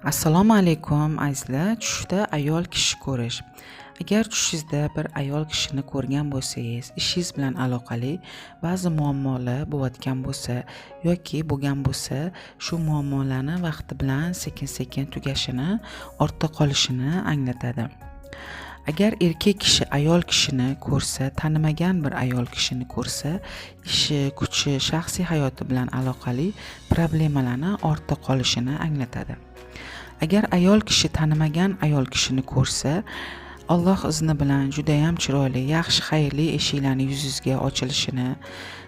Assalomu alaykum azizlar. Tushda ayol kishi ko'rish. Agar tushingizda bir ayol kishini ko'rgan bo'lsangiz, ishingiz bilan aloqali ba'zi muammolar bo'layotgan bo'lsa yoki bo'lgan bo'lsa, shu muammolarni vaqti bilan sekin-sekin tugashini, ortda qolishini anglatadi. Agar erkak kishi ayol kishini ko'rsa, tanimagan bir ayol kishini ko'rsa, ishi, kuchi, shaxsiy hayoti bilan aloqali problemalarni ortda qolishini anglatadi. Agar ayol kishi tanimagan ayol kishini ko'rsa, Alloh izni bilan juda ham chiroyli, yaxshi, xayrli eshiklarni yuzingizga ochilishini,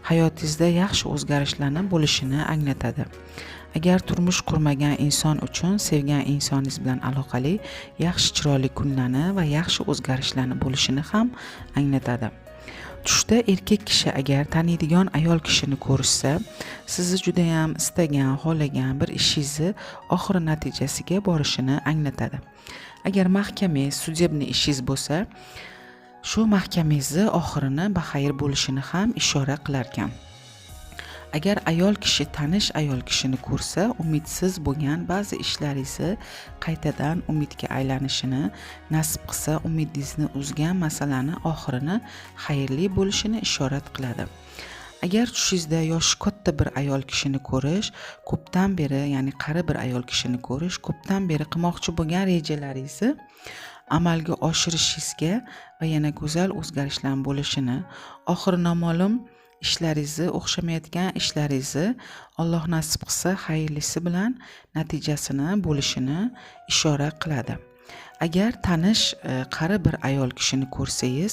hayotingizda yaxshi o'zgarishlarning bo'lishini anglatadi. Agar turmush qurmagan inson uchun sevgan insoningiz bilan aloqali yaxshi chiroyli kunlarni va yaxshi o'zgarishlarni bo'lishini ham anglatadi. Tushda erkak kishi agar taniydigan ayol kishini ko'rishsa, sizni juda ham istagan, xohlagan bir ishingizni oxiri natijasiga borishini anglatadi. Agar mahkamangiz, sudyebniy ishingiz bo'lsa, shu mahkamangizni oxirini baxayr bo'lishini ham ishora qilar ekan. Agar ayol kishi tanish ayol kishini ko'rsa, umidsiz bo'lgan ba'zi ishlaringizni qaytadan umidga aylanishini, nasib qilsa umidingizni uzgan masalani oxirini xayrli bo'lishini ishorat qiladi. Agar tushingizda yoshi katta bir ayol kishini ko'rish, ko'pdan beri, ya'ni qari bir ayol kishini ko'rish, ko'pdan beri qilmoqchi bo'lgan rejalaringizni amalga oshirishingizga va yana go'zal o'zgarishlar bo'lishini, oxiri noma'lum ishlaringizni, o'xshamayotgan ishlaringizni Alloh nasib qilsa xayrlisi bilan natijasini bo'lishini ishora qiladi. Agar tanish qari bir ayol kishini ko'rsangiz,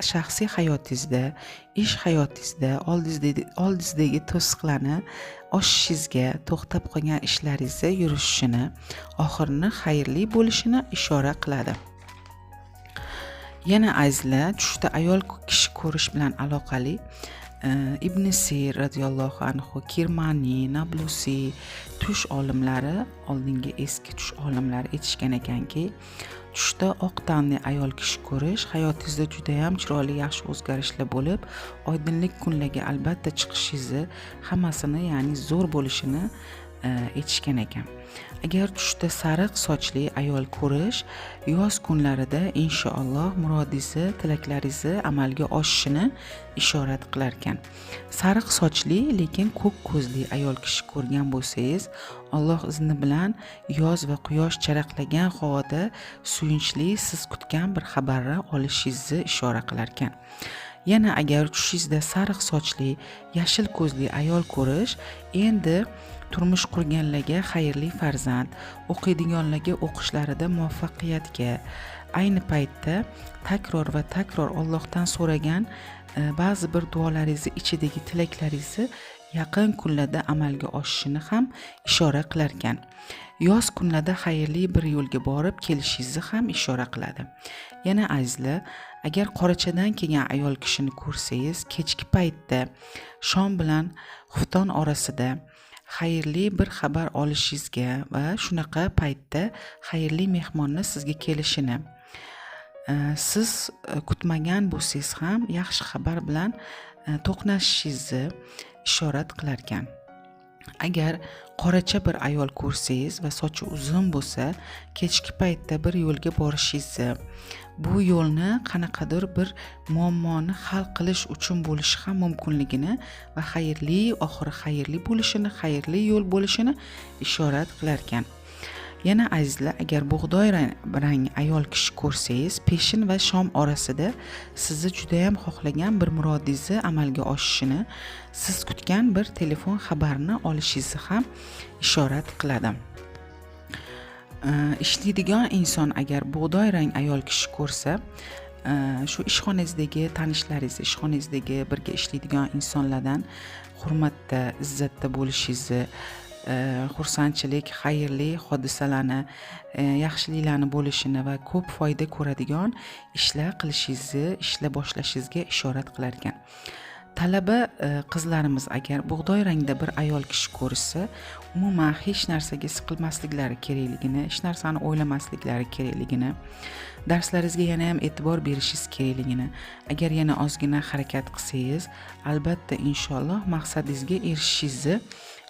shaxsiy hayotingizda, ish hayotingizda oldingizdagi to'siqlarni oshishingizga, to'xtab qolgan ishlaringizni yurishini, oxirini xayrli bo'lishini ishora qiladi. Yana azizlar, tushda ayol kishi ko'rish bilan aloqali Ibn Sir radhiyallohu anhu, Kirmani, Nablusi tush olimlari, oldingi eski tush olimlari aytishgan ekanki, tushda oq tanli ayol kishi ko'rish hayotingizda juda ham chiroyli, yaxshi o'zgarishlar bo'lib, oydinlik kunlarga albatta chiqishingizni, hammasini, ya'ni zo'r bo'lishini aytishgan ekan. Agar tushda sariq sochli ayol ko'rish, yoz kunlarida inshaalloh murodingizni, tilaklaringizni amalga oshishini ishorat qilar ekan. Sariq sochli, lekin ko'k ko'zli ayol kishi ko'rgan bo'lsangiz, Alloh izni bilan yoz va quyosh charaqlagan havoda suyunchli siz kutgan bir xabarni olishingizni ishora qilar ekan. Yana agar tushingizda sariq sochli, yashil ko'zli ayol ko'rish, endi turmush qurganlarga xayrli farzand, o'qiydiganlarga o'qishlarida muvaffaqiyatga, ayni paytda takror va takror Allohdan so'ragan ba'zi bir duolaringizni ichidagi tilaklaringizni yaqin kunlarda amalga oshishini ham ishora qilar ekan. Yoz kunlarda xayrli bir yo'lga borib kelishingizni ham ishora qiladi. Yana azizlar, agar qorachadan kelgan ayol kishini ko'rsangiz, kechki paytda shom bilan xufton orasida xayrli bir xabar olishingizga va shunaqa paytda xayrli mehmonni sizga kelishini, siz kutmagan bo'lsangiz ham yaxshi xabar bilan to'qnashishingizni ishorat qilar ekan. Agar qoracha bir ayol ko'rsangiz va sochi uzun bo'lsa, kechki paytda bir yo'lga borishingizni, bu yo'lni qanaqadir bir muammoni hal qilish uchun bo'lishi ham mumkinligini va xayrli, oxiri xayrli bo'lishini, xayrli yo'l bo'lishini ishorat qilar ekan. Yana azizlar, agar bug'doy rang ayol kishi ko'rsangiz, peshin va shom orasida sizni juda ham xohlagan bir murodingizni amalga oshishini, siz kutgan bir telefon xabarini olishingizni ham ishorat qiladi. Ishlaydigan inson agar bug'doy rang ayol kishi ko'rsa, shu ishxonangizdagi tanishlaringiz, ishxonangizdagi birga ishlaydigan insonlardan hurmatda, izzatda bo'lishingizni, xursandchilik, xayrli hodisalarni, yaxshiliklarni bo'lishini va ko'p foyda ko'radigan ishlar qilishingizni, ishlar boshlashingizga ishorat qilar ekan. Talaba qizlarimiz agar bug'doy rangda bir ayol kishi ko'rishsa, umuman hech narsaga siqilmasliklari kerakligini, hech narsani o'ylamasliklari kerakligini, darslaringizga yana ham e'tibor berishingiz kerakligini, agar yana ozgina harakat qilsangiz, albatta inshaalloh maqsadingizga erishishingizni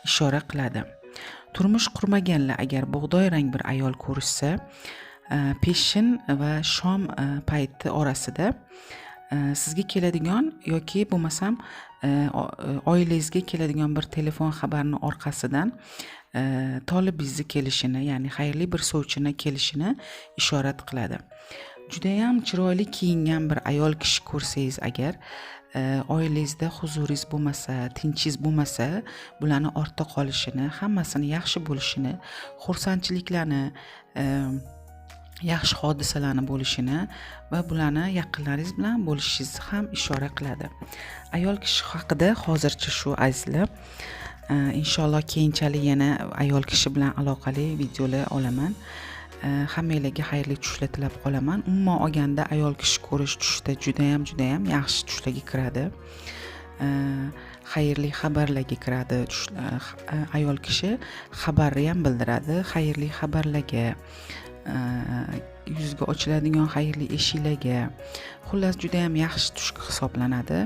ishora qiladi. Turmush qurmaganlar agar bug'doy rang bir ayol ko'rishsa, peshin va shom payti orasida sizga keladigan yoki bo'lmasam oilangizga keladigan bir telefon xabarini orqasidan tolibizni kelishini, ya'ni xayrli bir sovchini kelishini ishorat qiladi. Judayam chiroyli kiyingan bir ayol kishi ko'rsangiz agar, oilangizda huzuringiz bo'lmasa, tinchingiz bo'lmasa, bularni ortda qolishini, hammasini yaxshi bo'lishini, xursandchiliklarni, yaxshi hodisalarni bo'lishini va bularni yaqinlaringiz bilan bo'lishingizni ham ishora qiladi. Ayol kishi haqida hozircha shu azizlar. Inshaalloh keyinchalik yana ayol kishi bilan aloqali videolar olaman. Hammanglarga xayrli tushlar tilab qolaman. Umuman olganda ayol kishi ko'rish tushda judayam yaxshi tushlarga kiradi. Xayrli xabarlarga kiradi. Ayol kishi xabarni ham bildiradi. Xayrli xabarlarga, yuzga ochiladigan xayrli eshiklarga, xullas judayam yaxshi tush hisoblanadi.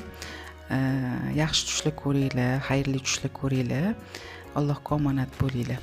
Yaxshi tushlar ko'ringlar, xayrli tushlar ko'ringlar. Allohga omonat bo'linglar.